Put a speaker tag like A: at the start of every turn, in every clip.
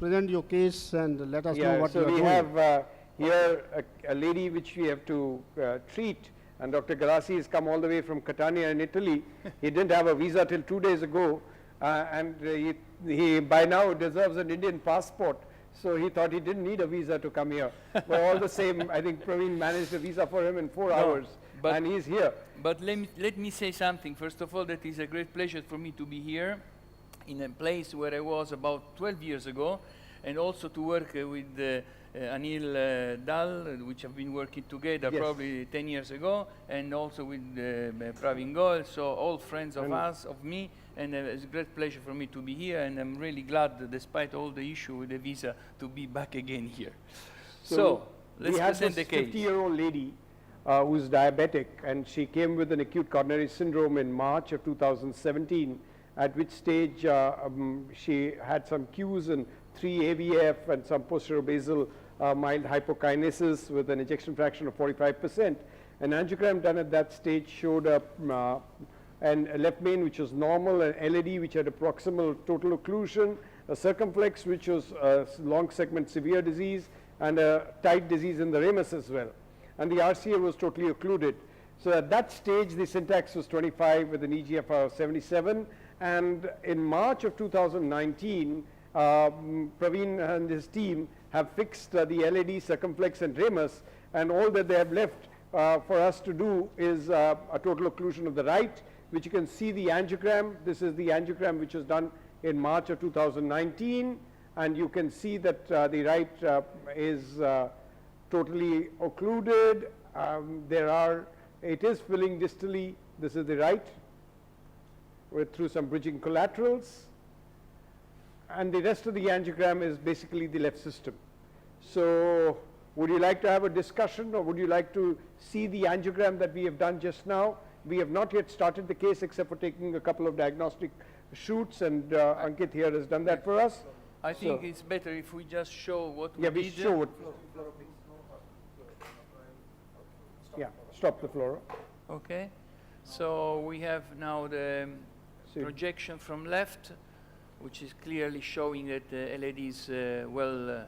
A: present your case and let us know what
B: so
A: you are
B: we
A: doing.
B: have here a lady which we have to treat, and Dr. Galassi has come all the way from Catania in Italy. He didn't have a visa till 2 days ago, and he by now deserves an Indian passport. So he thought he didn't need a visa to come here. But all the same, I think Praveen managed a visa for him in 4 hours, and he's here.
C: But let me say something. First of all, that is a great pleasure for me to be here in a place where I was about 12 years ago, and also to work with Anil Dal, which have been working together probably 10 years ago, and also with Praveen Goel, so all friends of us, of me, and it's a great pleasure for me to be here, and I'm really glad, despite all the issue with the visa, to be back again here. So let's present the case.
B: We have this 50-year-old lady who's diabetic, and she came with an acute coronary syndrome in March of 2017, at which stage she had some cues in 3 AVF and some posterior basal mild hypokinesis with an ejection fraction of 45%. An angiogram done at that stage showed a left main which was normal, an LAD which had a proximal total occlusion, a circumflex which was long segment severe disease, and a tight disease in the ramus as well. And the RCA was totally occluded. So at that stage the syntax was 25 with an EGFR of 77, and in March of 2019 Praveen and his team have fixed the LAD, circumflex and ramus, and all that they have left for us to do is a total occlusion of the right, which you can see the angiogram. This is the angiogram which was done in March of 2019, and you can see that the right is totally occluded. It is filling distally. This is the right through some bridging collaterals, and the rest of the angiogram is basically the left system. So would you like to have a discussion, or would you like to see the angiogram that we have done just now? We have not yet started the case except for taking a couple of diagnostic shoots, and Ankit here has done that for us.
C: I think it's better if we just show what we
B: yeah,
C: did.
B: we show it. Yeah, stop the fluoro.
C: Okay, so we have now the projection from left, which is clearly showing that the LAD is well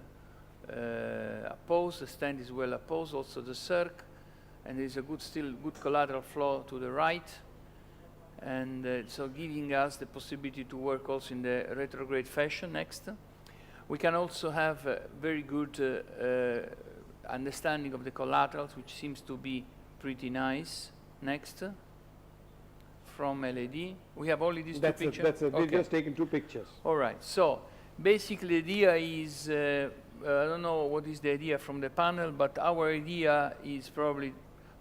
C: opposed, the stent is well opposed, also the circ, and there is a still good collateral flow to the right, and so giving us the possibility to work also in the retrograde fashion next. We can also have a very good understanding of the collaterals, which seems to be pretty nice. Next. From LAD. We have only these two pictures?
B: That's it. We've just taken 2 pictures.
C: All right. So basically the idea is, I don't know what is the idea from the panel, but our idea is probably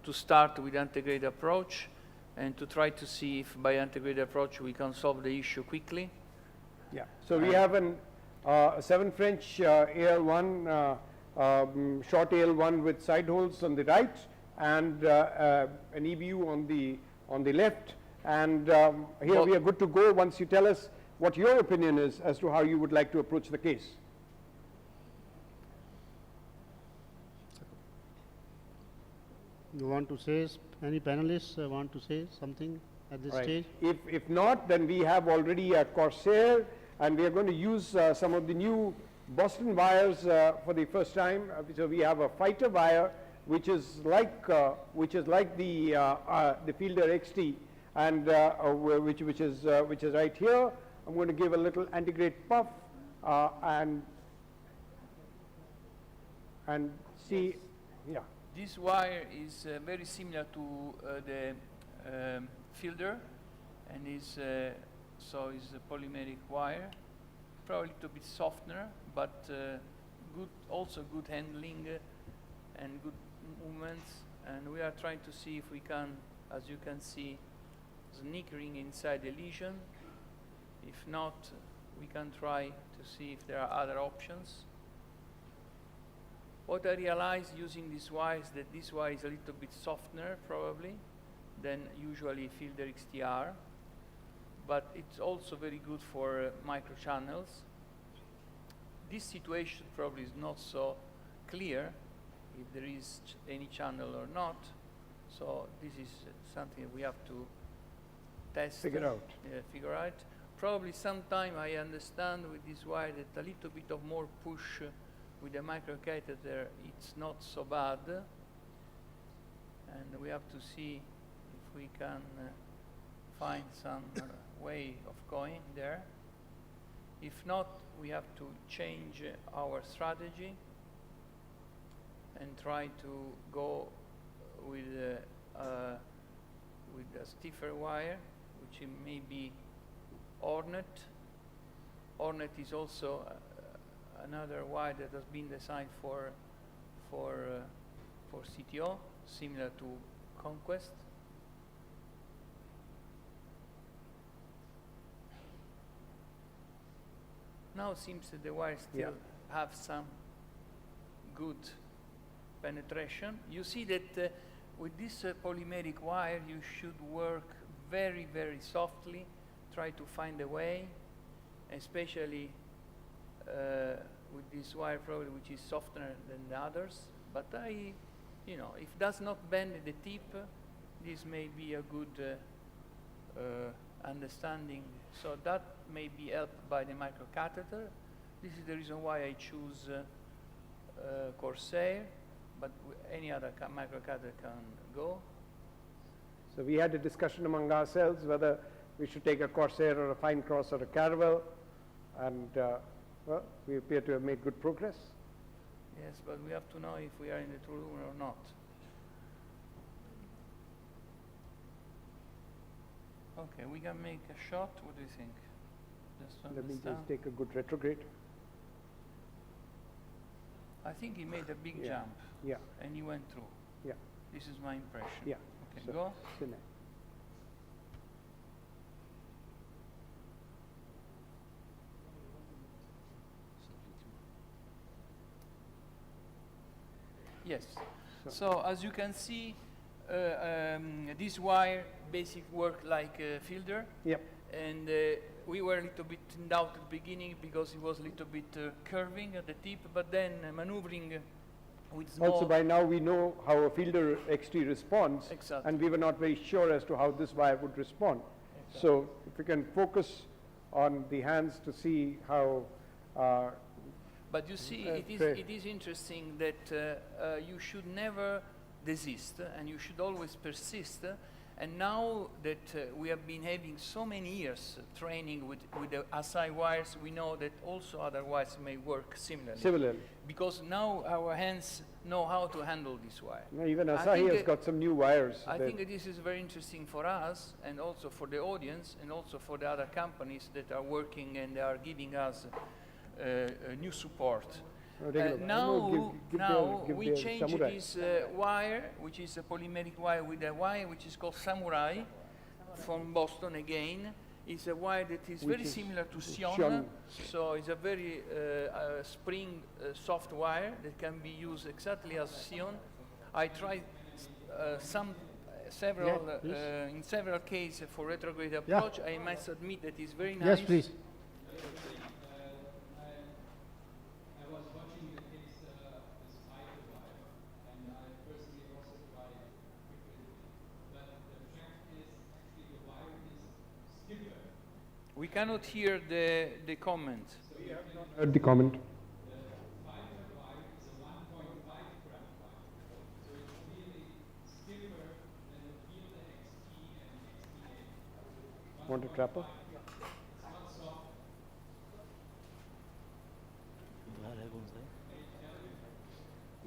C: to start with integrated approach and to try to see if by integrated approach we can solve the issue quickly.
B: Yeah. So we have a 7 French AL1, short AL1 with side holes on the right, and an EBU on the left. And here we are good to go once you tell us what your opinion is as to how you would like to approach the case.
A: You want to say, any panelists want to say something at this stage?
B: If not, then we have already a Corsair, and we are going to use some of the new Boston wires for the first time. So we have a fighter wire, which is like the Fielder XT, and which is right here. I'm going to give a little antigrade puff and see. Yeah.
C: This wire is very similar to the Fielder, and is so is a polymeric wire, probably a little bit softer, but also good handling and good movements. And we are trying to see if we can, as you can see, snickering inside the lesion. If not, we can try to see if there are other options. What I realized using this wire is that this wire is a little bit softer probably than usually Fielder XTR, but it's also very good for microchannels. This situation probably is not so clear if there is any channel or not, so this is something we have to test,
B: figure out.
C: Figure out. Probably sometime I understand with this wire that a little bit of more push with the microcatheter, it's not so bad. And we have to see if we can find some way of going there. If not, we have to change our strategy and try to go with a stiffer wire, which may be Hornet. Hornet is also another wire that has been designed for CTO, similar to Conquest. Now it seems that the wires still have some good penetration. You see that with this polymeric wire you should work very, very softly, try to find a way, especially with this wire probably which is softer than the others. But you know, if it does not bend the tip, this may be a good understanding. So that may be helped by the microcatheter. This is the reason why I choose Corsair, but any other microcatheter can go.
B: So we had a discussion among ourselves whether we should take a Corsair or a Fine Cross or a Caravelle, and well, we appear to have made good progress.
C: Yes, but we have to know if we are in the true room or not. Okay, we can make a shot. What do you think? Just to
B: Let me
C: understand.
B: just take a good retrograde.
C: I think he made a big
B: Yeah.
C: jump,
B: Yeah,
C: and he went through.
B: yeah,
C: This is my impression.
B: yeah.
C: Okay,
B: So,
C: go.
B: Cine.
C: Yes. So as you can see, this wire basically worked like a filter.
B: Yep.
C: And we were a little bit in doubt at the beginning because it was a little bit curving at the tip, but then maneuvering with small...
B: Also, by now we know how a fielder XT responds,
C: Exactly.
B: and we were not very sure as to how this wire would respond.
C: Exactly.
B: So if we can focus on the hands to see how
C: But you see,
B: fair.
C: it is interesting that you should never desist and you should always persist. And now that we have been having so many years training with the Asai wires, we know that also other wires may work similarly.
B: similarly.
C: Because now our hands know how to handle this wire.
B: Now, even
C: I
B: Asahi
C: think,
B: has got some new wires.
C: I
B: that-
C: think this is very interesting for us and also for the audience and also for the other companies that are working and are giving us new support.
B: regular.
C: Now,
B: give
C: we
B: the
C: change
B: samurai.
C: this wire, which is a polymeric wire, with a wire which is called Samurai from Boston again. It's a wire that is
B: Which
C: very
B: is
C: similar to Sion.
B: Sion.
C: So it's a very spring soft wire that can be used exactly as Sion. I tried several in several cases for retrograde approach. I must admit that it's very nice.
A: Yes, please.
D: I was watching the case, this IJCTO wire, and I personally also tried it frequently. But the fact is, actually, the wire is stiffer.
C: We cannot hear the comment.
B: Heard the comment.
D: The fiber wire is a 1.5 gram wire. So it's really stiffer than the Fielder XT and XTA.
B: Want a trapper?
D: It's not soft.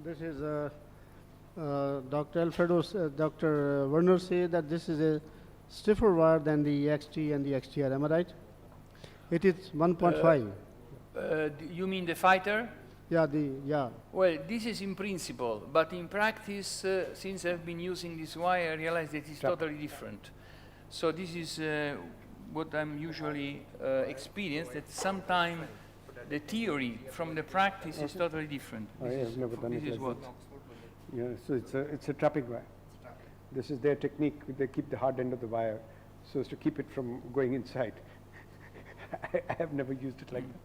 A: This is Dr. Alfredo, Dr. Werner say that this is a stiffer wire than the XT and the XTR. Am I right? It is 1.5.
C: You mean the fighter?
A: Yeah.
C: Well, this is in principle, but in practice, since I've been using this wire, I realize that it's totally different. So this is what I'm usually experienced, that sometimes the theory from the practice is totally different.
B: Oh, yeah, I've never done
C: This
B: it
C: is
B: like
C: what?
B: Yeah, so it's a trapping wire. This is their technique. They keep the hard end of the wire so as to keep it from going inside. I have never used it like that.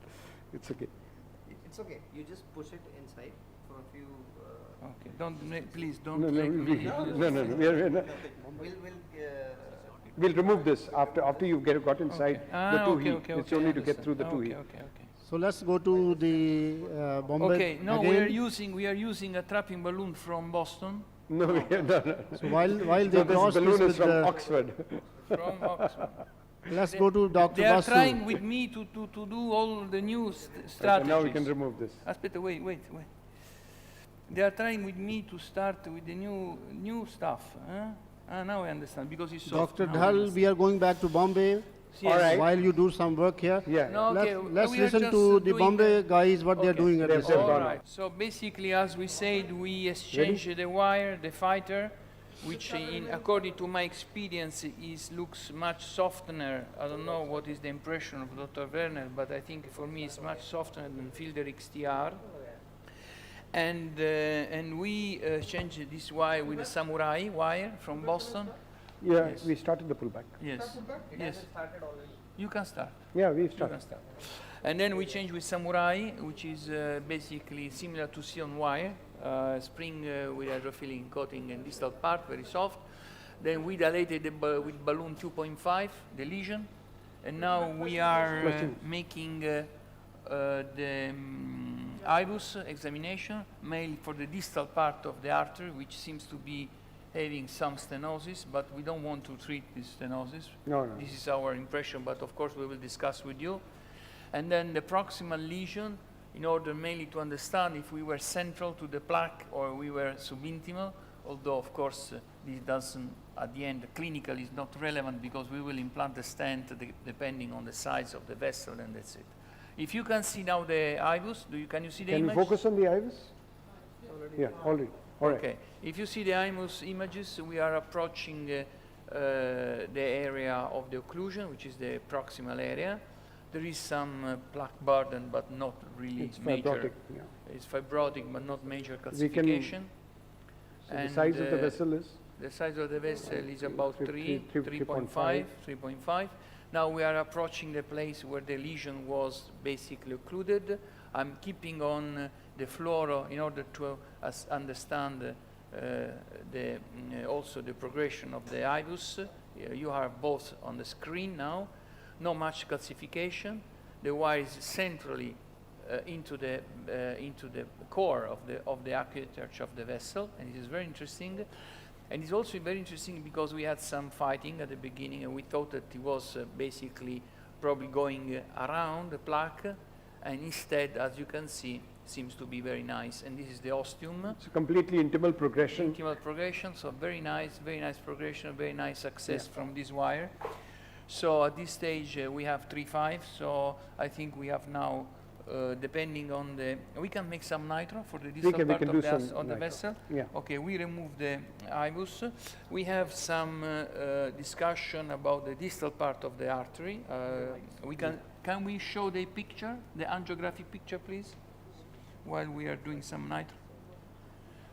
B: It's okay.
E: It's okay. You just push it inside for a few.
C: Okay, don't please don't
B: No,
C: make me.
B: no. We are not.
E: We'll
B: We'll remove this after you got inside the two
C: okay,
B: heat.
C: okay,
B: It's
C: okay,
B: only
C: I
B: to get
C: understand.
B: through the two
C: Okay,
B: heat.
C: okay, okay.
A: So let's go to the Bombay
C: Okay, no,
A: again.
C: we are using a trapping balloon from Boston.
B: No, no.
A: So while they
B: So this
A: cross this
B: balloon is
A: with
B: from
A: the,
B: Oxford.
C: From Oxford.
A: let's go to Dr.
C: They are
A: Basu.
C: trying with me to do all the new
B: Okay,
C: strategies.
B: now we can remove this.
C: Aspetta, wait. They are trying with me to start with the new stuff. Now I understand, because it's soft.
A: Dr.
C: Now I
A: Dhal,
C: understand.
A: we are going back to Bombay
C: Yes.
B: All right.
A: while you do some work here.
B: Yeah.
C: No, okay,
A: Let's
C: we are
A: listen
C: just
A: to the
C: doing
A: Bombay guys, what they are
C: Okay.
A: doing at
B: They've
A: this
B: done
A: time.
B: gone
C: All right. So basically, as we said, we exchange the wire, the fighter, which according to my experience looks much softer. I don't know what is the impression of Dr. Werner, but I think for me it's much softer than Fielder XTR. And we changed this wire with a samurai wire from Boston.
B: Yeah,
C: Yes.
B: we started the pullback.
C: Yes. Yes. You can start.
B: Yeah, we've
C: You can
B: started.
C: start. And then we change with samurai, which is basically similar to Sion wire, spring with hydrophilic coating and distal part, very soft. Then we dilated with balloon 2.5, the lesion. And now we are making the IBUS examination, mainly for the distal part of the artery, which seems to be having some stenosis, but we don't want to treat this stenosis.
B: No.
C: This is our impression, but of course we will discuss with you. And then the proximal lesion, in order mainly to understand if we were central to the plaque or we were subintimal, although of course this doesn't, at the end, clinical is not relevant because we will implant the stent depending on the size of the vessel, and that's it. If you can see now the IBUS, can you see the
B: Can
C: image?
B: you focus on the iris? Yeah, already. All right.
C: Okay. If you see the IMUS images, we are approaching the area of the occlusion, which is the proximal area. There is some plaque burden, but not really
B: It's
C: major.
B: fibrotic. Yeah.
C: It's fibrotic, but not major
B: We can-
C: calcification.
B: So the
C: And,
B: size of the vessel is?
C: The size of the vessel is about
B: 3.5.
C: 3.5. Now we are approaching the place where the lesion was basically occluded. I'm keeping on the fluoro in order to understand also the progression of the IBUS. You are both on the screen now. No much calcification. The wire is centrally into the core of the architecture of the vessel, and it is very interesting. And it's also very interesting because we had some fighting at the beginning, and we thought that it was basically probably going around the plaque, and instead, as you can see, seems to be very nice. And this is the ostium.
B: It's a completely intimal progression.
C: Intimal progression, so very nice progression, very nice success from this wire. So at this stage we have 3.5, so I think we have now, depending on we can make some nitro for the distal part of the vessel.
B: Yeah.
C: Okay, we remove the IBUS. We have some discussion about the distal part of the artery. Can we show the picture, the angiographic picture, please, while we are doing some nitro?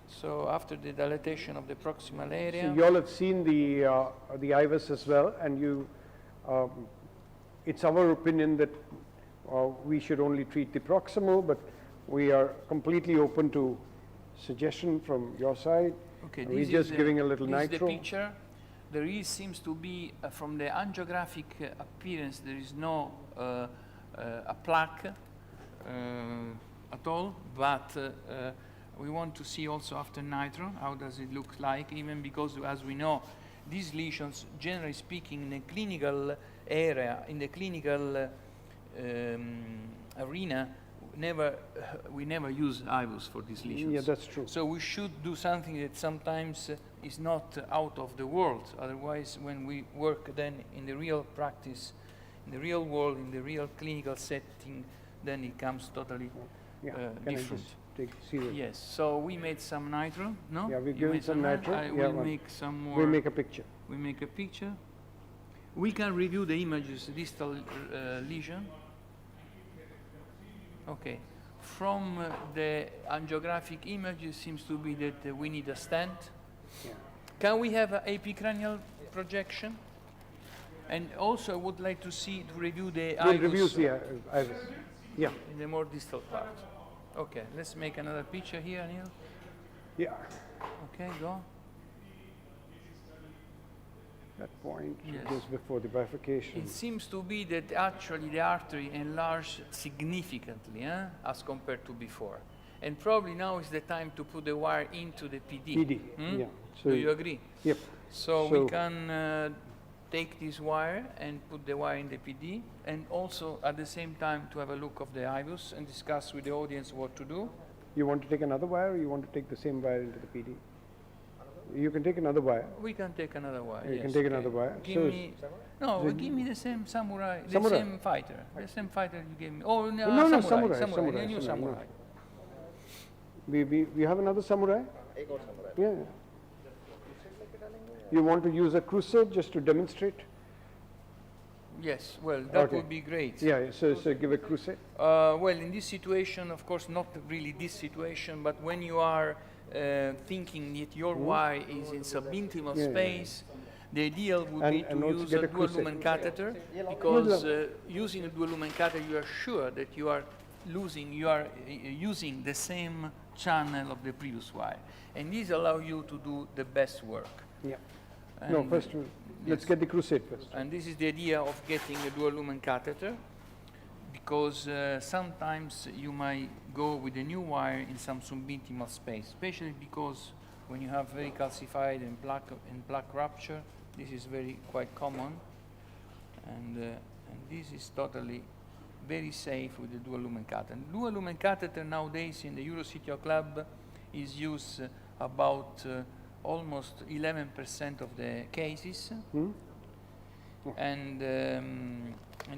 C: So after the dilatation of the proximal area.
B: So you all have seen the IVUS as well, and it's our opinion that we should only treat the proximal, but we are completely open to suggestion from your side.
C: Okay,
B: We're just giving a little
C: this
B: nitro.
C: Is the picture. There seems to be, from the angiographic appearance, there is no a plaque at all, but we want to see also after nitro, how does it look like, even because, as we know, these lesions, generally speaking, in the clinical area, in the clinical arena, we never use IVUS for these lesions.
B: Yeah, that's true.
C: So we should do something that sometimes is not out of the world. Otherwise, when we work then in the real practice, in the real world, in the real clinical setting, then it comes totally
B: Yeah, can
C: different.
B: I just see it?
C: Yes, so we made some nitro, no?
B: Yeah, we've
C: You
B: given
C: made
B: some nitro.
C: I
B: Yeah,
C: will
B: one.
C: make some more.
B: We'll make a picture.
C: We make a picture. We can review the images, distal lesion. Okay. From the angiographic image, it seems to be that we need a stent.
B: Yeah.
C: Can we have an API-cranial projection? And also, I would like to review the
B: We'll
C: IVUS
B: review the IVUS. Yeah.
C: in the more distal part. Okay, let's make another picture here, Neil.
B: Yeah.
C: Okay, go.
B: that point,
C: Yes.
B: just before the bifurcation.
C: It seems to be that actually the artery enlarged significantly as compared to before. And probably now is the time to put the wire into the PD.
B: PD,
C: Hmm?
B: yeah.
C: Do you agree?
B: Yep.
C: So
B: So-
C: we can take this wire and put the wire in the PD, and also at the same time to have a look of the IVUS and discuss with the audience what to do.
B: You want to take another wire, or you want to take the same wire into the PD? You can take another wire.
C: We can take another wire.
B: You
C: yes,
B: can take
C: okay.
B: another wire.
C: Give
B: So
C: me, no,
B: the-
C: give me the same samurai, the
B: Samurai.
C: same fighter, the same fighter you gave me. Oh, no,
B: No,
C: samurai,
B: samurai,
C: the new
B: samurai, no.
C: samurai.
B: we have another samurai? Yeah. You want to use a crusade just to demonstrate?
C: Yes, well, that
B: Okay.
C: would be great.
B: Yeah, so give a crusade.
C: Well, in this situation, of course, not really this situation, but when you are thinking that your wire is in subintimal
B: Yeah, yeah.
C: space, the ideal would be
B: And
C: to
B: also
C: use
B: get
C: a
B: a
C: dual
B: crusade.
C: lumen catheter, because using a dual lumen catheter, you are sure that you are using the same channel of the previous wire. And these allow you to do the best work.
B: Yeah. No,
C: And,
B: first, let's
C: yes.
B: get the crusade first.
C: And this is the idea of getting a dual lumen catheter, because sometimes you might go with a new wire in some subintimal space, especially because when you have very calcified and plaque rupture, this is quite common, and this is totally very safe with the dual lumen catheter. Dual lumen catheter nowadays in the IJCTO club is used about almost 11% of the cases, and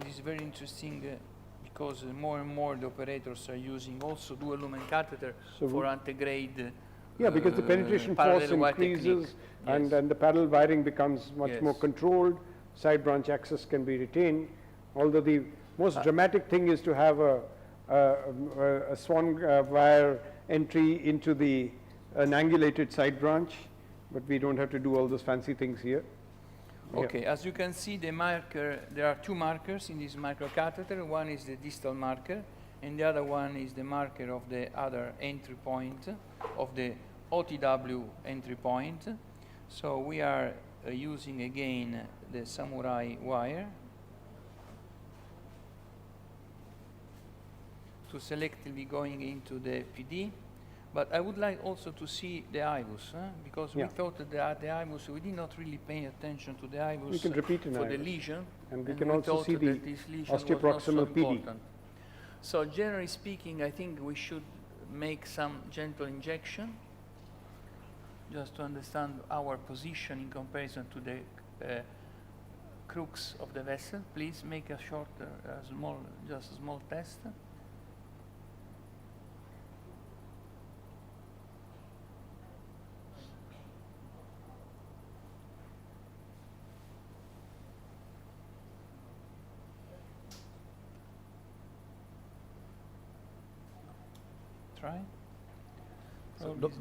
C: it's very interesting because more and more the operators are using also dual lumen catheter
B: So
C: for antegrade.
B: Yeah, because the penetration force
C: parallel wire
B: increases
C: technique. Yes.
B: and the parallel wiring becomes much more
C: Yes.
B: controlled, side branch access can be retained, although the most dramatic thing is to have a swan wire entry into an angulated side branch, but we don't have to do all those fancy things here. Yeah.
C: Okay, as you can see, the marker, there are two markers in this microcatheter. One is the distal marker, and the other one is the marker of the other entry point, of the OTW entry point. So we are using again the samurai wire to selectively going into the PD. But I would like also to see the IVUS, because
B: Yeah.
C: we thought that the IVUS, we did not really pay attention to the IVUS
B: We can repeat an
C: for the
B: IVUS.
C: lesion.
B: And we can also
C: thought
B: see the
C: that this lesion was not so
B: osteoproximal PD.
C: important. So generally speaking, I think we should make some gentle injection just to understand our position in comparison to the crux of the vessel. Please make a short, just a small test. Try.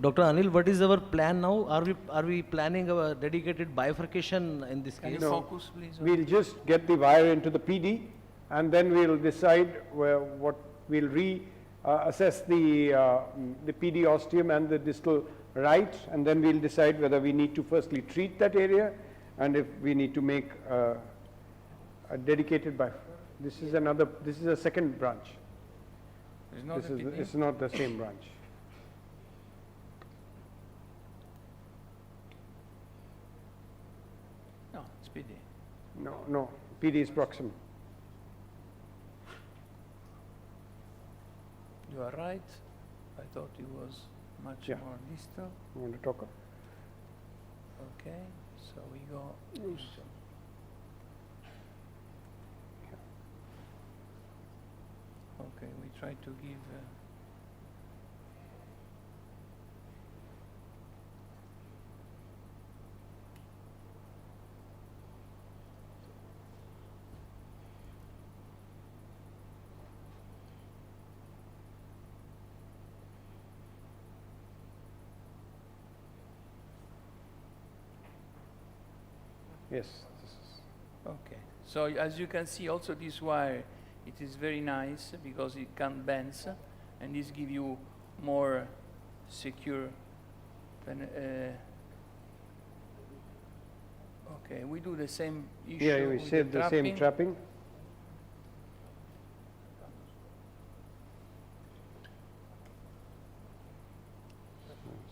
F: Dr. Anil, what is our plan now? Are we planning a dedicated bifurcation in this
C: Can you
F: case?
C: focus, please? on-
B: We'll just get the wire into the PD, and then we'll decide what we'll assess the PD ostium and the distal right, and then we'll decide whether we need to firstly treat that area, and if we need to make a dedicated This is a second branch.
C: It's not a PD?
B: It's not the same branch.
C: No, it's PD.
B: No, PD is proximal.
C: You are right. I thought it was much
B: Yeah.
C: more distal.
B: You want to talk?
C: Okay, so we go. Okay, we try to give.
B: Yes. This is
C: Okay, so as you can see, also this wire, it is very nice because it can bend, and this give you more secure. Okay, we do the same issue.
B: Yeah, we
C: with
B: save the same trapping.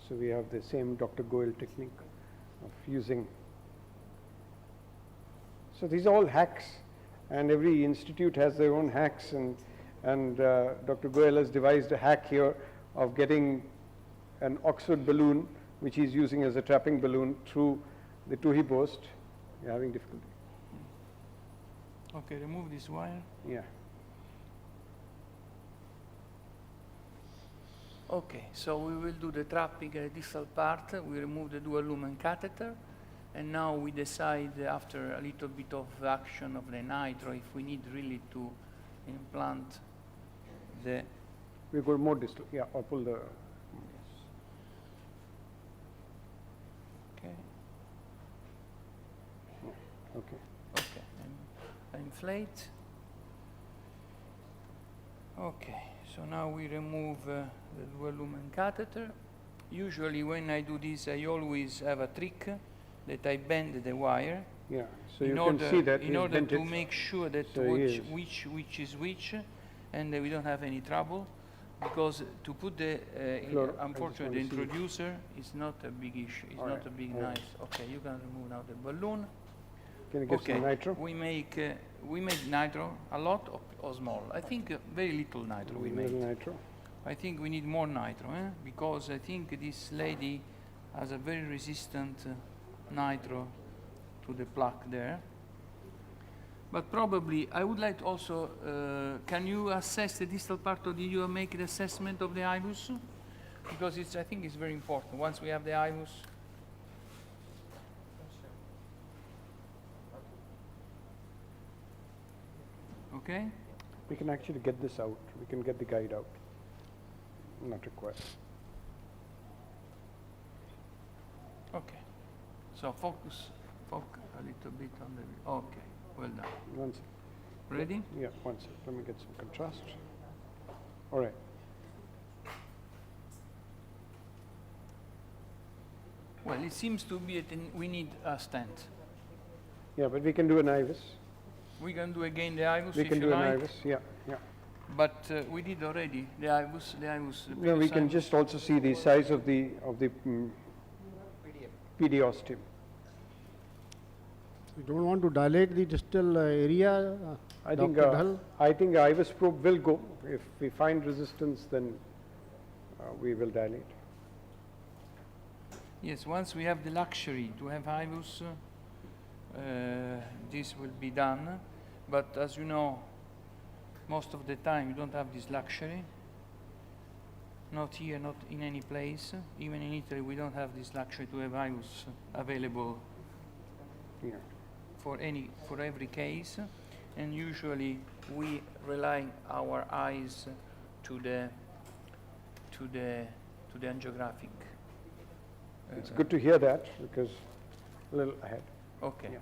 B: So we have the same Dr. Goel technique of using. So these are all hacks, and every institute has their own hacks, and Dr. Goel has devised a hack here of getting an Oxford balloon, which he's using as a trapping balloon, through the Tuhi post. You're having difficulty.
C: Okay, remove this wire.
B: Yeah.
C: Okay, so we will do the trapping at the distal part. We remove the dual lumen catheter, and now we decide after a little bit of action of the nitro if we need really to implant the.
B: We go more distal. Yeah, or pull the.
C: Okay.
B: Okay.
C: Okay. And inflate. Okay. So now we remove the dual lumen catheter. Usually when I do this, I always have a trick that I bend the wire.
B: Yeah. So
C: in
B: you
C: order,
B: can see that
C: in
B: he's
C: order
B: bent
C: to
B: it.
C: make sure that
B: So he
C: which is which, and we don't have any trouble, because to put the
B: Flora, I
C: unfortunately the
B: just wanna see it.
C: introducer is not a big issue. It's
B: All
C: not
B: right,
C: a big
B: all right.
C: knife. Okay, you can remove now the balloon.
B: Can you get
C: Okay,
B: some nitro?
C: we make nitro a lot or small. I think very little nitro we
B: Little
C: made.
B: nitro.
C: I think we need more nitro, because I think this lady has a very resistant nitro to the plaque there. But probably, I would like to also, can you assess the distal part, or did you make the assessment of the IVUS? Because it's, I think it's very important. Once we have the IVUS. Okay?
B: We can actually get this out. We can get the guide out. Not required.
C: Okay. So focus a little bit on the, okay, well done.
B: One sec.
C: Ready?
B: Yeah, one sec. Let me get some contrast. All right.
C: Well, it seems to be that we need a stent.
B: Yeah, but we can do an IVUS.
C: We can do again the IVUS
B: We
C: if
B: can
C: you
B: do an
C: like,
B: IVUS. Yeah, yeah.
C: but we did already the IVUS. The
B: No, we
C: previous
B: can
C: IVUS.
B: just also see the size of the PD ostium.
A: You don't want to dilate the distal area,
B: I think
A: Dr. Dhal?
B: I think IVUS probe will go. If we find resistance, then we will dilate.
C: Yes, once we have the luxury to have IVUS, this will be done. But as you know, most of the time you don't have this luxury. Not here, not in any place. Even in Italy, we don't have this luxury to have IVUS available
B: Yeah.
C: for every case. And usually we rely our eyes to the angiographic.
B: It's good to hear that because a little ahead.
C: Okay.
B: Yeah.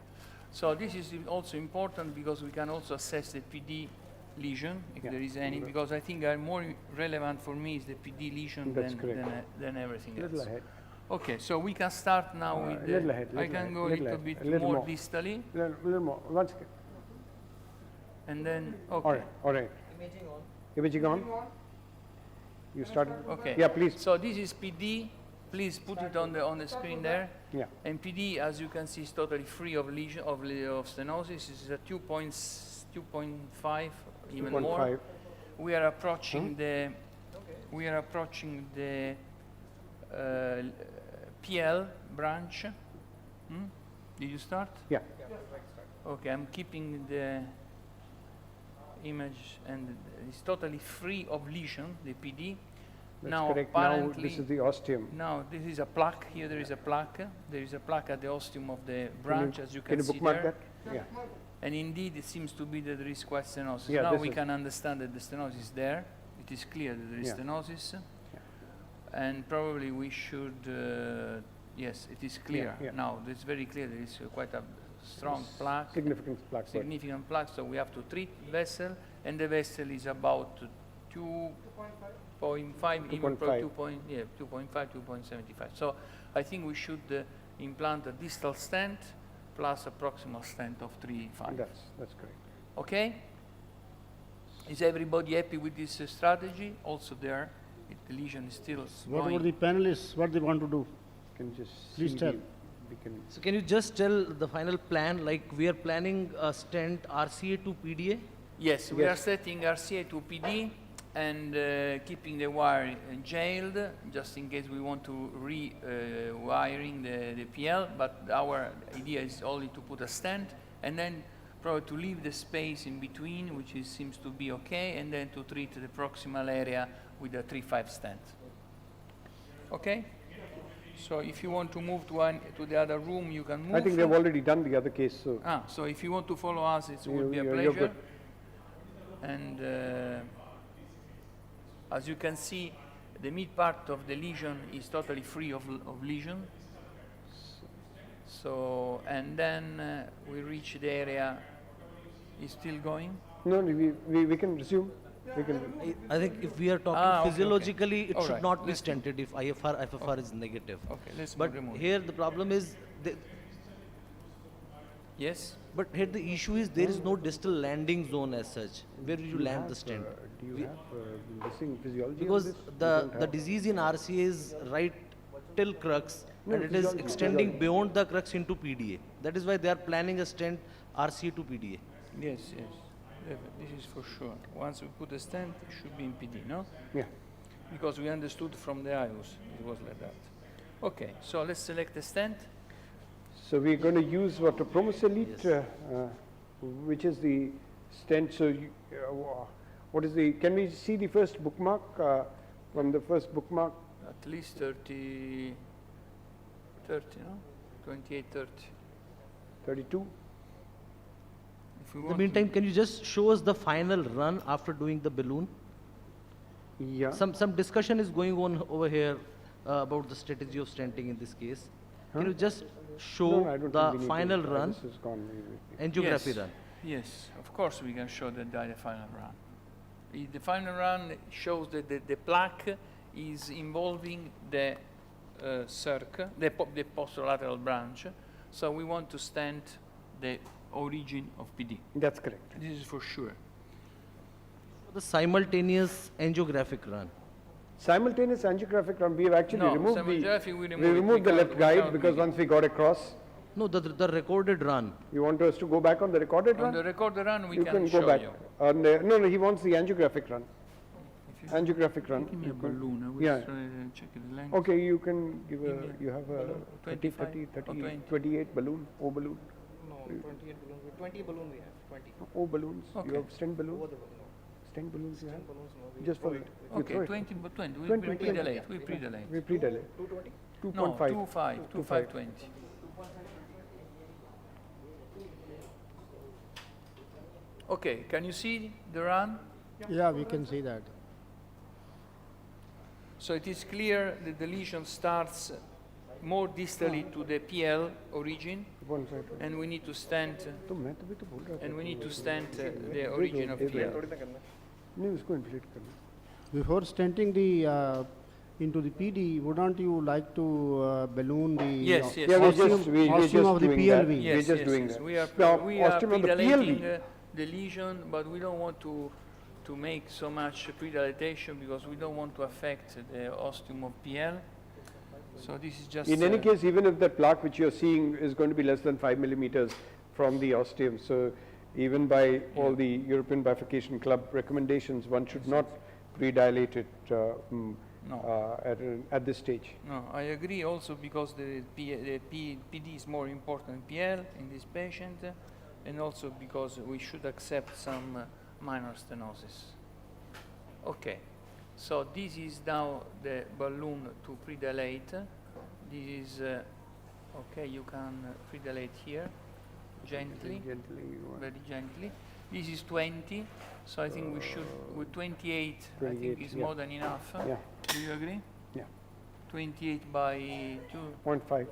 C: So this is also important because we can also assess the PD lesion, if
B: Yeah.
C: there is any,
B: Right.
C: because I think more relevant for me is the PD lesion
B: That's correct.
C: than everything
B: A little
C: else.
B: ahead.
C: Okay, so we can start now with
B: A
C: the,
B: little ahead.
C: I
B: Little
C: can
B: ahead,
C: go a
B: little
C: little
B: ahead,
C: bit
B: a little
C: more
B: more.
C: distally,
B: Little more. One second.
C: and then,
B: All
C: okay.
B: right. All right.
E: Imaging on.
B: Imaging on. You started.
C: Okay.
B: Yeah, please.
C: So this is PD. Please put it on the screen there.
B: Yeah.
C: And PD, as you can see, is totally free of lesion of stenosis. This is a 2.5, even more.
B: 2.5.
C: We are approaching the PL branch. Did you start?
B: Yeah.
C: Okay, I'm keeping the image, and it's totally free of lesion, the PD.
B: That's
C: Now,
B: correct. Now
C: apparently,
B: this is the ostium.
C: now this is a plaque. Here there is a plaque. There is a plaque at the ostium of the branch, as you
B: Can
C: can
B: you
C: see
B: bookmark
C: there.
B: that? Yeah.
C: And indeed, it seems to be that there is quite stenosis.
B: Yeah,
C: Now
B: this
C: we
B: is-
C: can understand that the stenosis is there. It is clear that there is
B: Yeah.
C: stenosis. And probably we should, yes, it is clear.
B: yeah.
C: Now, it's very clear there is quite a strong plaque,
B: Significant plaque. burden.
C: significant plaque, so we have to treat vessel, and the vessel is about 2.5, even
B: 2.5.
C: 2.5, 2.75. So I think we should implant a distal stent, plus a proximal stent of 3.5.
B: That's correct.
C: Okay? Is everybody happy with this strategy? Also there, the lesion is still
A: What
C: going.
A: about the panelists, what they want to do?
B: Can just
A: Please
B: see
A: tell.
B: we can.
F: So can you just tell the final plan, like we are planning a stent RCA to PDA?
C: Yes, we are
B: Yes.
C: setting RCA to PD and keeping the wire jailed, just in case we want to re-wiring the PL, but our idea is only to put a stent and then probably to leave the space in between, which seems to be okay, and then to treat the proximal area with a 3.5 stent. Okay? So if you want to move to the other room, you can move.
B: I think they've already done the other case, so.
C: So if you want to follow us, it would be a
B: You're
C: pleasure.
B: good.
C: And as you can see, the mid part of the lesion is totally free of lesion. So, and then we reach the area, is still going?
B: No, we can resume. We can.
F: I think if we are talking
C: Okay,
F: physiologically,
C: okay.
F: it
C: All
F: should
C: right,
F: not be
C: let's do-
F: stented if IFR is negative.
C: Okay, let's
F: But
C: remove it.
F: here the problem is,
C: Yes?
F: but here the issue is there is no distal landing zone as such. Where will you land the stent?
B: Do you have missing physiology? on
F: Because
B: this? You
F: the
B: don't have.
F: disease in RCA is right till crux,
B: No,
F: and it is
B: physiology,
F: extending
B: physiology.
F: beyond the crux into PDA. That is why they are planning a stent RCA to PDA.
C: Yes, yes. This is for sure. Once we put a stent, it should be in PD, no?
B: Yeah.
C: Because we understood from the IOS, it was like that. Okay, so let's select the stent.
B: So we're going to use what a promocelite,
F: Yes.
B: which is the stent. So what is the? Can we see the first bookmark from the first bookmark?
C: At least 30, no? 28, 30.
B: 32.
C: If we
F: In the
C: want
F: meantime,
C: to,
F: can you just show us the final run after doing the balloon?
B: Yeah.
F: Some discussion is going on over here about the strategy of stenting in this case. Can you just show
B: No, I don't think we
F: the
B: need to.
F: final run,
B: This is gone.
F: angiography
C: Yes.
F: run?
C: yes, of course we can show the final run. The final run shows that the plaque is involving the circ, the posterolateral branch. So we want to stent the origin of PD.
B: That's correct.
C: This is for sure.
F: The simultaneous angiographic run.
B: Simultaneous angiographic run. We have actually
C: No,
B: removed
C: simultaneography we
B: we
C: remove it.
B: removed the
C: We
B: left
C: can't- we
B: guide
C: can't
B: because
C: make it.
B: once we got across,
F: No, the recorded run.
B: you want us to go back on the recorded
C: On
B: run?
C: the recorder run, we
B: You
C: can
B: can
C: show
B: go back.
C: you.
B: On the, no, he wants the angiographic run.
C: If you
B: Angiographic run.
C: give me a
B: You can-
C: balloon, I will
B: yeah.
C: check the length.
B: Okay, you can give
C: Give
B: a,
C: me a
B: you have a 30,
C: 25
B: 30,
C: or
B: 30,
C: 20.
B: 28 balloon, O balloon,
E: No, 28 balloon. 20 balloon we have. 20.
B: O balloons.
C: Okay.
B: You have stent balloon,
E: Over the balloon. No.
B: stent balloons you have?
E: Balloons no. We
B: Just
E: throw
B: for,
E: it.
B: you
C: Okay,
B: throw it.
C: 20, but 20. We
B: 20,
C: pre-delay. We pre-delay.
B: We pre-delay.
E: 220?
B: 2.5.
C: No, 2.5, 2.520. Okay, can you see the run?
A: Yeah, we can see that.
C: So it is clear that the lesion starts more distally to the PL origin,
B: 1.5.
C: and we need to stent,
B: तो मैं तभी तो बोल रहा था
C: and we need
B: कि
C: to stent the origin of PL.
E: थोड़ी ना करना.
B: नहीं उसको इन्फ्लेट करना.
A: Before stenting the into the PD, wouldn't you like to balloon the
C: Yes, yes.
B: Yeah, we're
A: ostium,
B: just, we're
A: ostium
B: just
A: of the
B: doing that.
A: PLV?
C: Yes,
B: We're just
C: yes,
B: doing
C: yes.
B: that.
C: We are,
B: Now,
C: we are
B: ostium of the
C: pre-dilating
B: PLV.
C: the lesion, but we don't want to make so much pre-dilatation because we don't want to affect the ostium of PL. So this is just...
B: In any case, even if that plaque which you're seeing is going to be less than 5 millimeters from the ostium, so even by all the European Bifurcation Club recommendations, one should not pre-dilate it
C: No.
B: at this stage.
C: No, I agree also because the PD is more important than PL in this patient, and also because we should accept some minor stenosis. Okay, so this is now the balloon to predilate. This is, okay, you can predilate here, gently, very gently. This is 20, so I think we should, with 28, I think
B: 28,
C: is
B: yeah.
C: more than enough.
B: Yeah.
C: Do you agree?
B: Yeah.
C: 28 by
B: 0.5.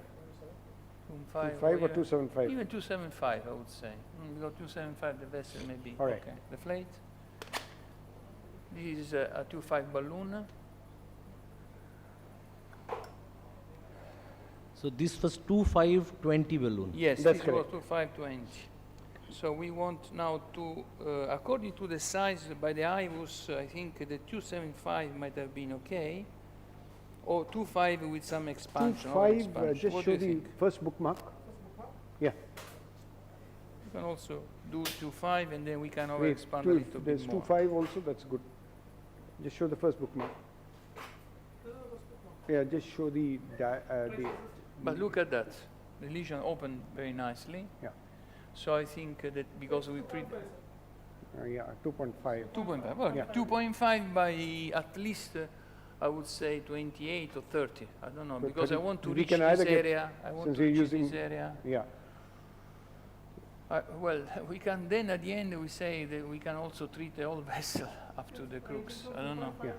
C: 2.5
B: 5 or 275?
C: Even 275, I would say. Because 275, the vessel maybe.
B: All right.
C: Okay. Deflate. This is a 2.5 balloon.
F: So So this was 2520 balloon.
C: Yes,
B: That's
C: this was
B: correct.
C: to 520. So we want now to, according to the size by the IVUS, I think the 275 might have been okay, or 25 with some expansion. or
B: 2.5,
C: expansion.
B: just
C: What
B: show
C: do
B: the
C: you think?
B: first bookmark. Yeah.
C: You can also do 25 and then we can over
B: Wait,
C: expand a little
B: there's
C: bit more.
B: 2.5 also, that's good. Just show the first bookmark. Yeah, just show the,
C: But look at that. The lesion opened very nicely.
B: yeah,
C: So I think that because we
B: yeah, 2.5.
C: 2.5, well,
B: Yeah.
C: 2.5 by at least, I would say 28 or 30. I don't know,
B: But
C: because I
B: 30
C: want to
B: we
C: reach
B: can
C: this
B: either get-
C: area. I want
B: since
C: to
B: we're
C: reach
B: using-
C: this area.
B: Yeah,
C: Well, we can then at the end we say that we can also treat the whole vessel up to the crux. I don't know.
B: yeah.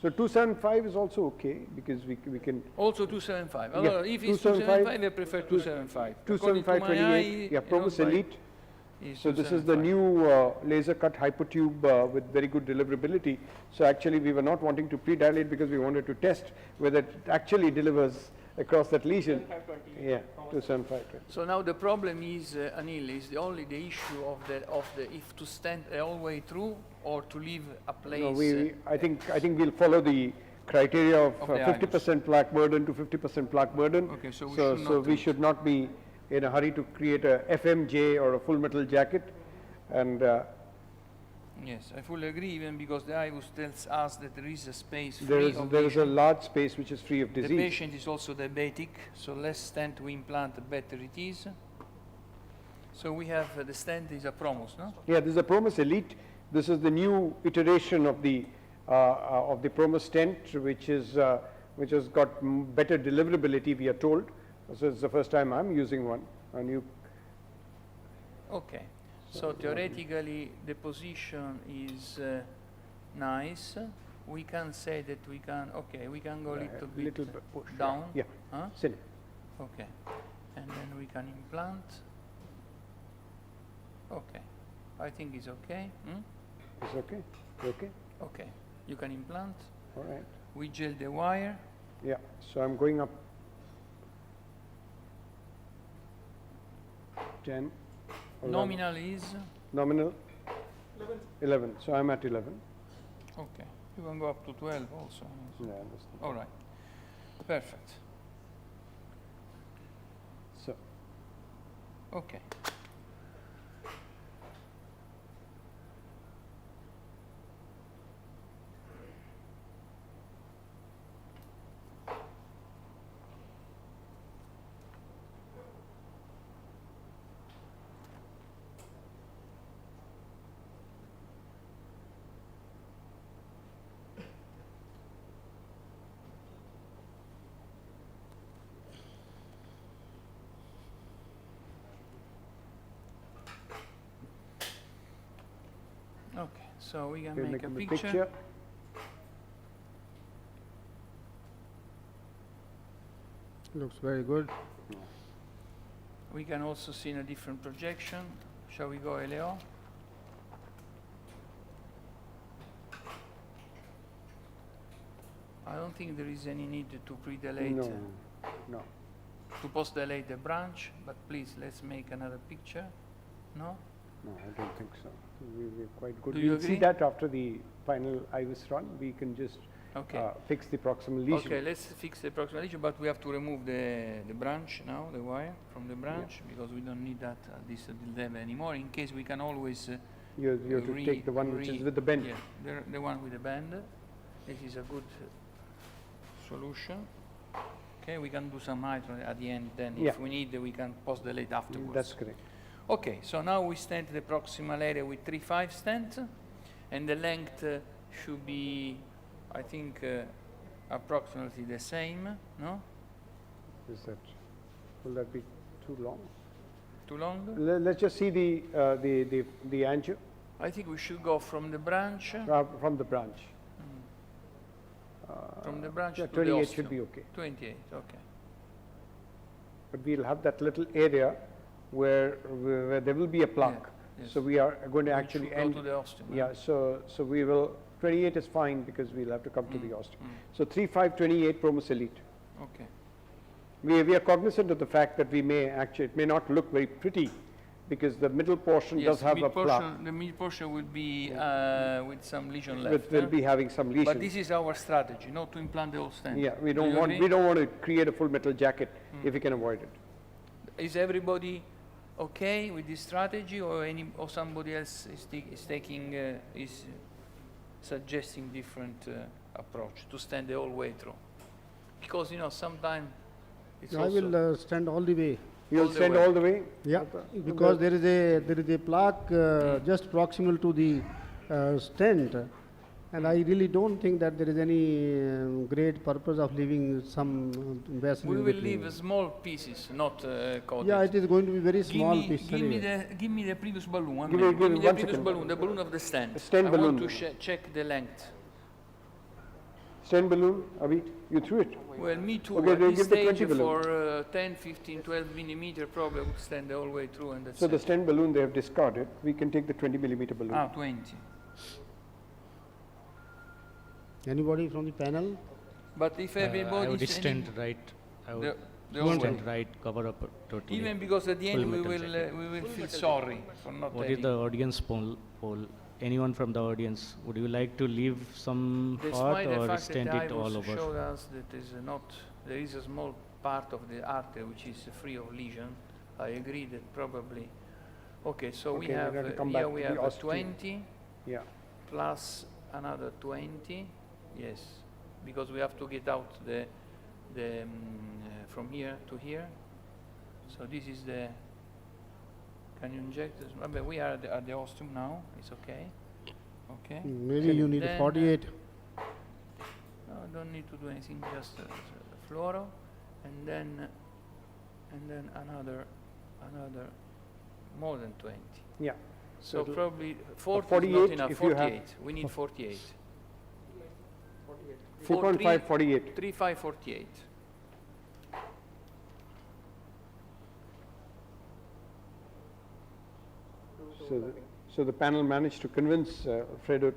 B: So 275 is also okay, because we can,
C: Also 275.
B: Yeah,
C: Although if it's
B: 275,
C: 275, I prefer 275. According to
B: 275,
C: my
B: 28,
C: eye,
B: yeah, Promus Elite.
C: is
B: So this is the
C: 275.
B: new laser cut hypotube with very good deliverability. So actually we were not wanting to pre-dilate because we wanted to test whether it actually delivers across that lesion. Yeah, 275.
C: So now the problem is, Anil, is only the issue of the if to stand all the way through or to leave a place.
B: No, I think we'll follow the criteria of
C: Of the
B: 50% plaque burden to 50% plaque burden.
C: Okay, so we
B: So,
C: should
B: so
C: not
B: we
C: do
B: should not be in a hurry to create a FMJ or a full metal jacket. And
C: Yes, I fully agree, even because the IVUS tells us that there is a space
B: there
C: free
B: is
C: of
B: there is a
C: lesion.
B: large space which is free of
C: The
B: disease.
C: patient is also diabetic, so less stent we implant, the better it is. So we have, the stent is a Promus, no?
B: Yeah, this is a Promus Elite. This is the new iteration of the Promus stent, which has got better deliverability, we are told. So it's the first time I'm using one. A new.
C: Okay, so theoretically, the position is nice. We can say that we can, okay, we can go a little bit
B: push.
C: down.
B: Yeah.
C: Huh?
B: Sit.
C: Okay, and then we can implant. Okay, I think it's okay. Hmm?
B: It's okay. Okay.
C: Okay, you can implant.
B: All right.
C: We gel the wire.
B: Yeah. So I'm going up 10. 11.
C: Nominal is,
B: Nominal 11. So I'm at 11.
C: okay, you can go up to 12 also.
B: Yeah, that's
C: All right, perfect,
B: so
C: okay. Okay, so we can
B: we're
C: make a
B: making the
C: picture.
A: Looks very good.
C: We can also see in a different projection. Shall we go, Elio? I don't think there is any need to pre-dilate,
B: No, no.
C: to post-dilate the branch, but please, let's make another picture. No?
B: No, I don't think so. We're quite good.
C: Do you
B: We'll see
C: agree?
B: that after the final IVUS run. We can just
C: Okay.
B: fix the proximal lesion.
C: Okay, let's fix the proximal lesion, but we have to remove the branch now, the wire from the branch, because we don't need that at this level anymore. In case we can always
B: You have to take the one which is with the bend.
C: Yeah, the one with the bend. This is a good solution. Okay, we can do some hydro at the end. Then,
B: Yeah.
C: if we need, we can post-dilate afterwards.
B: That's correct.
C: Okay, so now we stent the proximal area with 3.5 stent, and the length should be, I think, approximately the same. No?
B: Is that, will that be too long?
C: Too long?
B: Let's just see the angio
C: I think we should go from the branch.
B: from the branch.
C: From the branch
B: Yeah,
C: to the
B: 28 should
C: ostium.
B: be okay.
C: 28, okay.
B: But we'll have that little area where there will be a plaque.
C: yes.
B: So we are going to
C: We
B: actually
C: should go
B: end.
C: to the ostium.
B: Yeah, so we will, 28 is fine because we'll have to come to the
C: Mm,
B: ostium.
C: mm.
B: So 3.5, 28 Promus Elite.
C: Okay.
B: We are cognizant of the fact that we may actually, it may not look very pretty because the middle portion does have a plaque.
C: The mid portion will be with some lesion left.
B: Will be having some lesions.
C: But this is our strategy, not to implant the whole stent.
B: Yeah, we
C: Do
B: don't
C: you
B: want,
C: agree?
B: we don't want to create a full metal jacket if we can avoid it.
C: Is everybody okay with this strategy, or somebody else is suggesting different approach to stand the whole way through? Because sometimes it's
A: I
C: also
A: will stand all the way.
B: You'll
C: the
B: stand
C: way.
B: all the way?
A: Yeah, because there is a plaque just proximal to the stent, and I really don't think that there is any great purpose of leaving some vessel.
C: we
A: in
C: will
A: between.
C: leave small pieces, not coated.
A: Yeah, it is going to be very small piece.
C: Give me
A: anyway.
C: give me the previous balloon. One
B: Give
C: minute.
B: me
C: Give me the
B: one
C: previous
B: second.
C: balloon, the balloon of the stand.
B: The stand
C: I
B: balloon.
C: want to check the length.
B: Stand balloon, Abhi, you threw it.
C: Well, me too.
B: Okay,
C: At
B: then
C: this
B: give the
C: stage,
B: 20 balloon.
C: for 10, 15, 12 millimeter, probably I would stand the whole way through, and that's
B: So the
C: it.
B: stand balloon they have discarded. We can take the 20 millimeter balloon.
C: 20.
A: Anybody from the panel?
C: But if
G: I
C: everybody
G: would
C: is
G: stand right. I
C: the,
G: would
C: the whole way.
G: stand right, cover up totally.
C: Even because at the end
G: Full
C: we
G: metal
C: will
G: jacket.
C: we will feel sorry for not
G: What
C: having.
G: is the audience poll? Anyone from the audience? Would you like to leave some part
C: Despite the
G: or
C: fact
G: stand
C: that
G: it
C: the
G: all
C: IVOS
G: over?
C: showed us that there is a small part of the artery which is free of lesion, I agree that probably. Okay, so we
B: Okay, we're
C: have
B: going to come
C: here
B: back
C: we
B: to
C: have
B: the
C: a
B: osteo.
C: 20
B: Yeah.
C: plus another 20. Yes, because we have to get out the from here to here. So this is the. Can you inject this? We are at the ostium now. It's okay. Okay.
A: Maybe you need
C: Then,
A: 48.
C: No, don't need to do anything. Just fluoro, and then another more than 20.
B: Yeah.
C: So
B: it'll-
C: probably 40 is
B: 48
C: not enough.
B: if you have-
C: 48. We need 48.
B: 3.5, 48.
C: 3.5, 48.
B: So the panel managed to convince Alfredo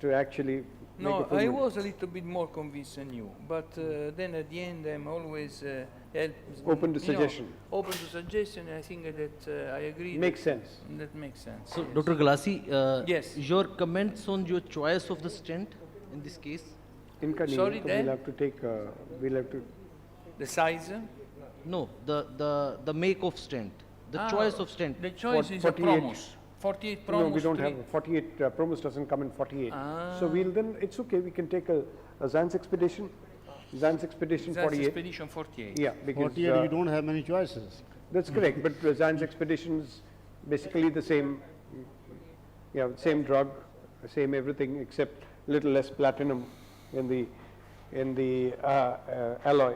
B: to actually make
C: No,
B: a full
C: I
B: metal.
C: was a little bit more convinced than you, but then at the end I'm always
B: Open to
C: you know,
B: suggestion.
C: open to suggestion. I think that I agree.
B: Makes sense.
C: That makes sense.
F: So,
C: yes.
F: Dr. Galassi,
C: Yes.
F: your comments on your choice of the stent in this case?
C: Sorry,
B: We'll
C: then?
B: have to take, we'll have to,
C: The size.
F: No, the make of stent, the choice of stent.
C: The choice is
B: 48.
C: a Promos. 48 Promos.
B: no, we don't
C: 3.
B: have, 48, Promos doesn't come in 48.
C: Ah.
B: So we'll then, it's okay, we can take a Zan's Expedition, Zan's Expedition
C: That's
B: 48.
C: Expedition 48.
B: Yeah, because
A: 48, you don't have many choices.
B: that's correct, but Zan's Expedition is basically the same, same drug, same everything except little less platinum in the alloy.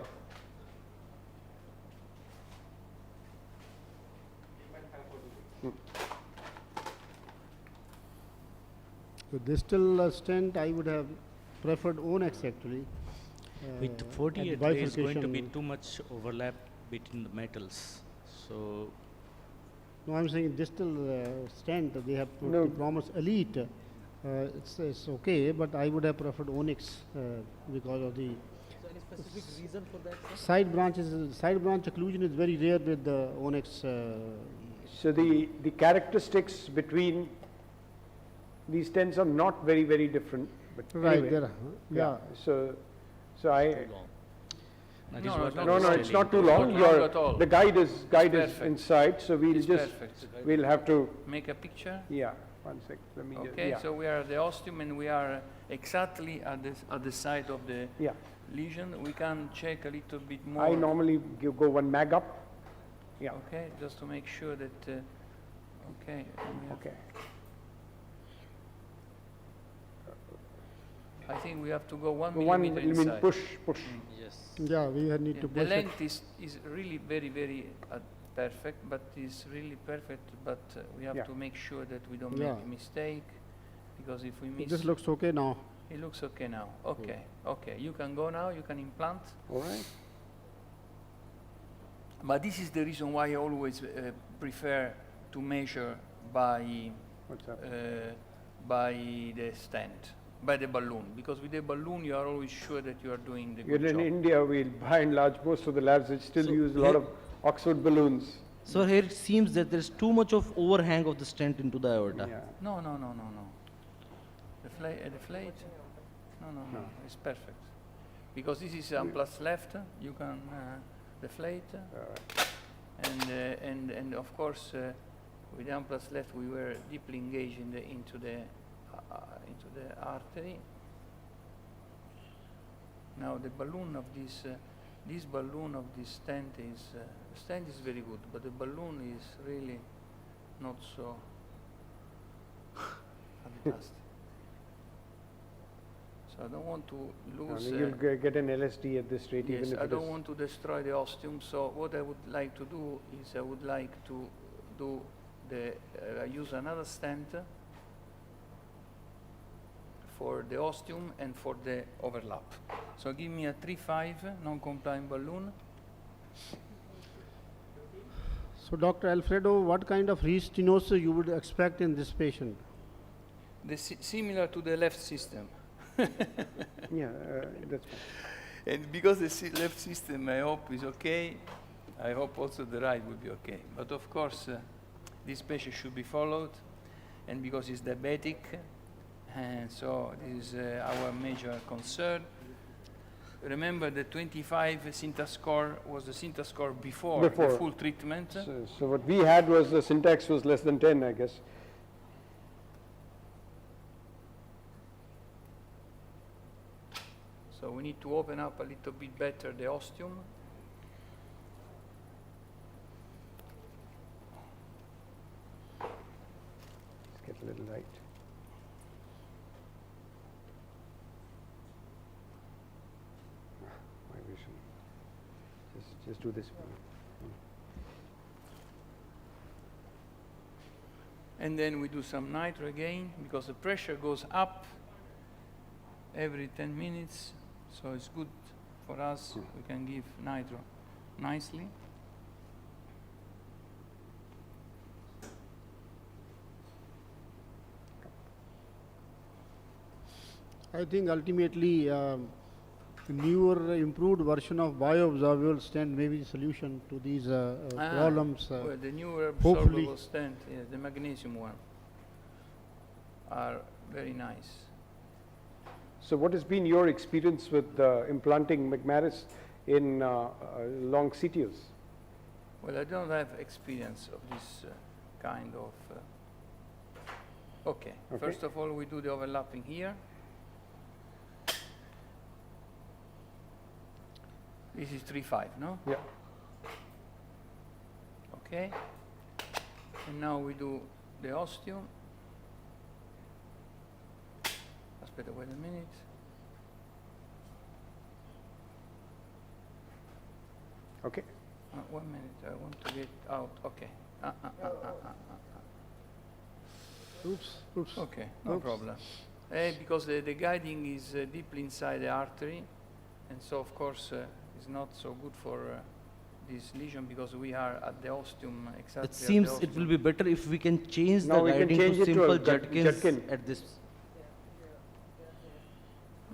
A: The distal stent, I would have preferred Onyx actually.
G: With
A: at
G: 48, there is going to be
A: bifurcation.
G: too much overlap between the metals. So
A: No, I'm saying distal stent, they have put
B: No.
A: the Promise Elite. It's okay, but I would have preferred Onyx because of the
F: Any specific reason for that, sir?
A: side branch occlusion is very rare with the Onyx.
B: So the characteristics between these stents are not very, very different, but
A: Right
B: anyway.
A: there, yeah.
B: So I,
G: that
C: No,
G: is
C: no,
G: what
C: no,
G: I
B: no,
G: was
B: no, it's
G: telling.
B: not too
C: It's
B: long.
C: not long at all.
B: The guide is
C: perfect.
B: inside, so we'll
C: It's
B: just,
C: perfect.
B: we'll have to,
C: Make a picture.
B: yeah, one sec, let me just,
C: Okay,
B: yeah.
C: so we are at the ostium and we are exactly at the side of the
B: Yeah,
C: lesion. We can check a little bit more.
B: I normally go one mag up, yeah,
C: Okay, just to make sure that. Okay. we have-
B: okay.
C: I think we have to go 1
B: One,
C: millimeter
B: you mean
C: inside.
B: push,
F: Yes.
A: Yeah, we need to
C: The
A: push it.
C: length is really very, very perfect, but is really perfect. But we have
B: Yeah.
C: to make sure that we don't
A: Yeah.
C: make a mistake, because if we miss,
A: This looks okay now.
C: it looks okay now. Okay, okay, you can go now. You can implant.
B: all right?
C: But this is the reason why I always prefer to measure by
B: What's up?
C: by the stent, by the balloon, because with the balloon you are always sure that you are doing the
B: Here
C: good
B: in
C: job.
B: India, by and large, most of the labs which still
F: So
B: use a lot
F: here-
B: of Oxford balloons.
F: So here it seems that there's too much of overhang of the stent into the aorta.
B: Yeah.
C: No, no, no, no, no. Deflate? No, no, no, it's perfect. Because this is plus left, you can deflate. And of course, with the plus left, we were deeply engaged into the artery. Now the balloon of this balloon of this stent is very good, but the balloon is really not so fantastic. So I don't want to lose.
B: You'll get an LSD at this rate, even
C: Yes,
B: if
C: I
B: it
C: don't
B: is.
C: want to destroy the ostium. So what I would like to do is I would like to do use another stent for the ostium and for the overlap. So give me a 3.5 non-compliant balloon.
A: So Dr. Alfredo, what kind of restenosis you would expect in this patient?
C: Similar to the left system.
B: Yeah, that's fine.
C: And because the left system, I hope, is okay, I hope also the right will be okay. But of course, this patient should be followed, and because he's diabetic, and so this is our major concern. Remember, the 25 Syntax score was the Syntax score before the full treatment.
B: So what we had was the syntax was less than 10, I guess.
C: So we need to open up a little bit better the ostium.
B: Let's get a little light. My vision. Just do this for me.
C: And then we do some nitro again, because the pressure goes up every 10 minutes. So it's good for us. We can give nitro nicely.
A: I think ultimately newer improved version of bioabsorbable stent may be the solution to these problems.
C: Well, the newer
A: hopefully.
C: absorbable stent, yes, the magnesium one, are very nice.
B: So what has been your experience with implanting McMaris in long CTOs?
C: Well, I don't have experience of this kind of. Okay. First of all, we do the overlapping here. This is 3.5, no?
B: Yeah.
C: Okay. And now we do the ostium. Aspetta, wait a minute.
B: Okay.
C: 1 minute, I want to get out. Okay.
A: Oops.
C: Okay, no
A: Oops.
C: problem. Because the guiding is deeply inside the artery, and so of course it's not so good for this lesion, because we are at the ostium exactly.
F: It seems it will be better if we can change
B: Now
F: the
B: we can
F: guiding
B: change
F: to
B: it to
F: simple
B: a
F: Judkins at this.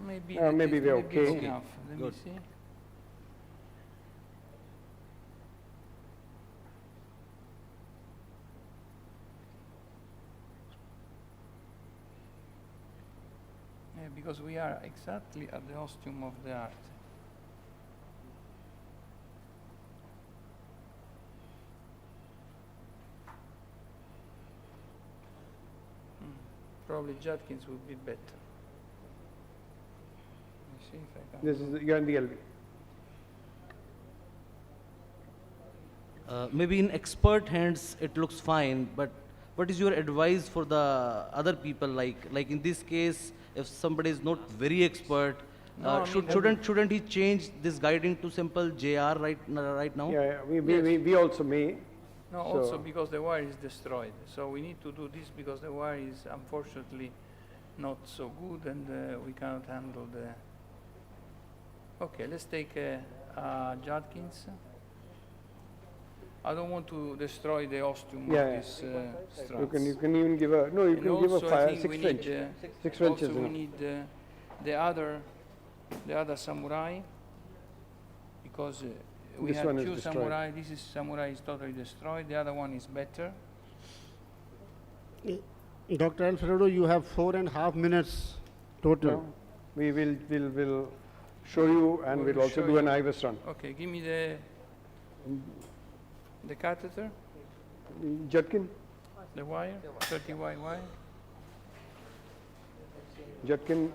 C: Maybe
B: maybe we're
C: maybe it's
B: okay.
C: enough. Let
F: Good.
C: me see. Yeah, because we are exactly at the ostium of the artery. Probably Judkins would be better. Let me see if I can.
B: This is you're in the LV.
F: Maybe in expert hands it looks fine, but what is your advice for the other people? Like in this case, if somebody is not very expert,
C: No, I mean,
F: shouldn't he change this guiding to simple JR right now?
B: Yeah,
C: Yes.
B: we also may.
C: No,
B: So-
C: also because the wire is destroyed. So we need to do this because the wire is unfortunately not so good, and we cannot handle the. Okay, let's take Judkins. I don't want to destroy the ostium
B: Yeah,
C: of
B: yeah.
C: this
B: You can even give a, no, you
C: and
B: can give a
C: also I
B: 5,
C: think
B: 6
C: we
B: French.
C: need,
B: 6 French is
C: also we
B: enough.
C: need the other samurai, because we
B: This
C: have
B: one is
C: two
B: destroyed.
C: samurai. This is samurai is totally destroyed. The other one is better.
A: Dr. Alfredo, you have 4.5 minutes total.
B: No, we'll show you, and
C: We'll
B: we'll also
C: show
B: do an
C: you.
B: IVUS run.
C: Okay, give me the catheter,
B: Judkin,
C: the wire, 30 wire.
B: Judkin,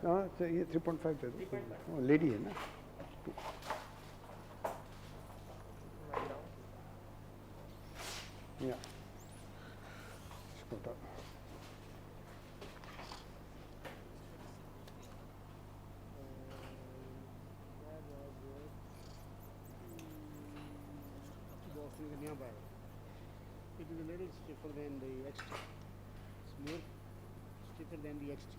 B: no, it's a 3.5. Oh, lady, है ना? Yeah. Just go down.
A: It is a little stiffer than the XT. It's more stiffer than the XT.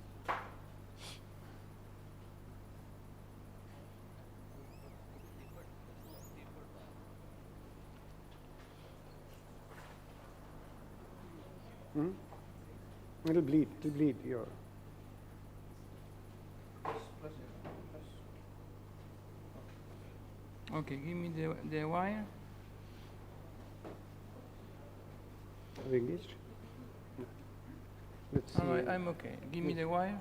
B: Hmm? It'll bleed, your.
C: Okay, give me the wire.
B: Are we engaged? No. Let's see.
C: All right, I'm okay. Give me the wire.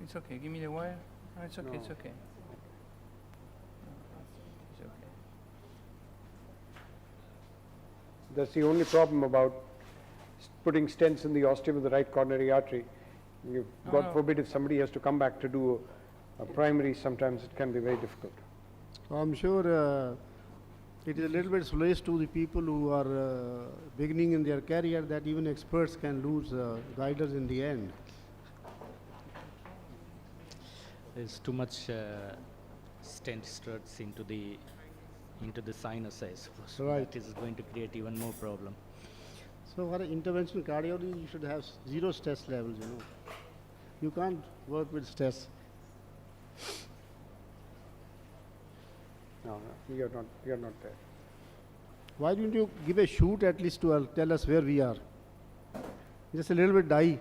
C: It's okay. Give me the wire. Oh, it's okay. It's
B: No.
C: okay. It's okay.
B: That's the only problem about putting stents in the ostium of the right coronary artery. God
C: no.
B: forbid if somebody has to come back to do a primary, sometimes it can be very difficult.
A: I'm sure it is a little bit solace to the people who are beginning in their career that even experts can lose guiders in the end.
G: There's too much stent struts into the sinus, I suppose.
A: Right.
G: That is going to create even more problem.
A: So for interventional cardiology, you should have 0 stress levels, you know. You can't work with stress.
B: No, you're not there.
A: Why don't you give a shoot at least to tell us where we are? Just a little bit die.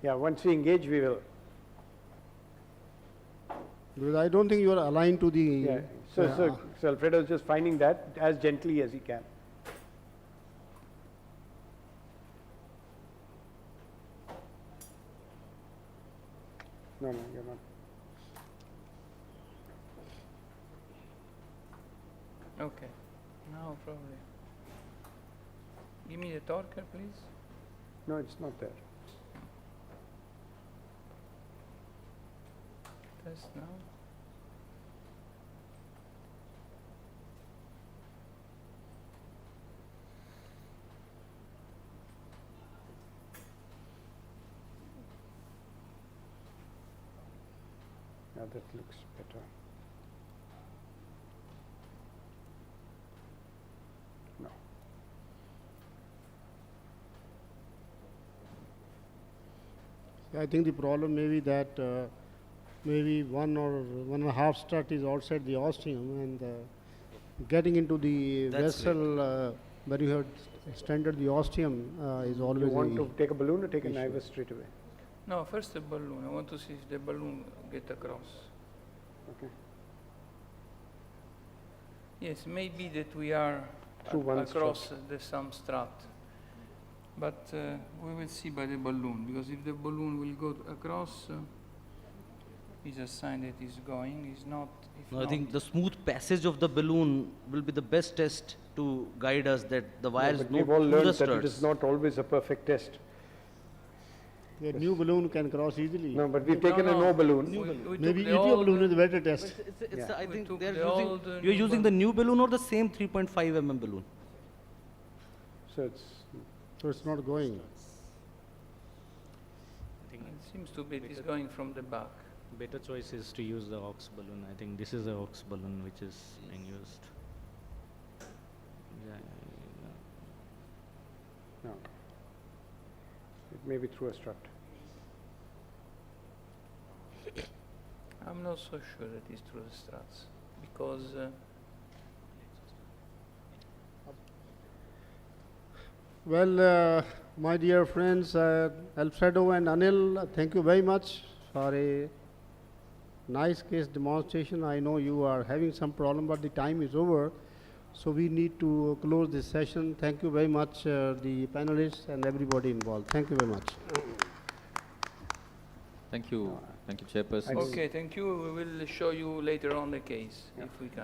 B: Yeah, once we engage, we will.
A: Because I don't think you are aligned to the...
B: Yeah. So Alfredo is just finding that as gently as he can. No, you're not.
C: Okay. Now probably. Give me the torque, please.
B: No, it's not there.
C: Test now.
B: Yeah, that looks better. No.
A: I think the problem may be that maybe 1 or 1.5 strut is outside the ostium, and getting into the
F: That's
A: vessel where you have standard the ostium is always
B: You want
A: a
B: to take a balloon or take an
A: issue.
B: IVUS straight away?
C: No, first the balloon. I want to see if the balloon get across.
B: Okay.
C: Yes, maybe that we are
B: Through one
C: across the some strut. But we will see by the balloon, because if the balloon will go across, it's a sign that it's going. It's not. If
F: No,
C: not,
F: I think the smooth passage of the balloon will be the best test to guide us that the wire is
B: but
F: not
B: we've all
F: through the
B: learned that it
F: struts.
B: is not always a perfect test.
A: a new balloon can cross easily.
B: No, but we've taken a no balloon.
C: we
A: Maybe
C: took the
A: ETO
C: old,
A: balloon is a better test.
F: It's I
C: We
F: think
C: took
F: they're
C: the
F: using,
C: old,
F: you're
C: new
F: using the new balloon or the same 3.5 mm balloon?
B: So it's
A: So it's not going.
G: I think
C: It seems to be it is going from the back.
G: better choice is to use the aux balloon. I think this is the aux balloon which is being used.
B: maybe through a strut.
C: I'm not so sure that it's through the struts because
A: Well, my dear friends, Alfredo and Anil, thank you very much for a nice case demonstration. I know you are having some problem, but the time is over. So we need to close this session. Thank you very much, the panelists and everybody involved. Thank you very much.
H: Thank you, Chairperson.
C: okay, thank you. We will show you later on the case if we can.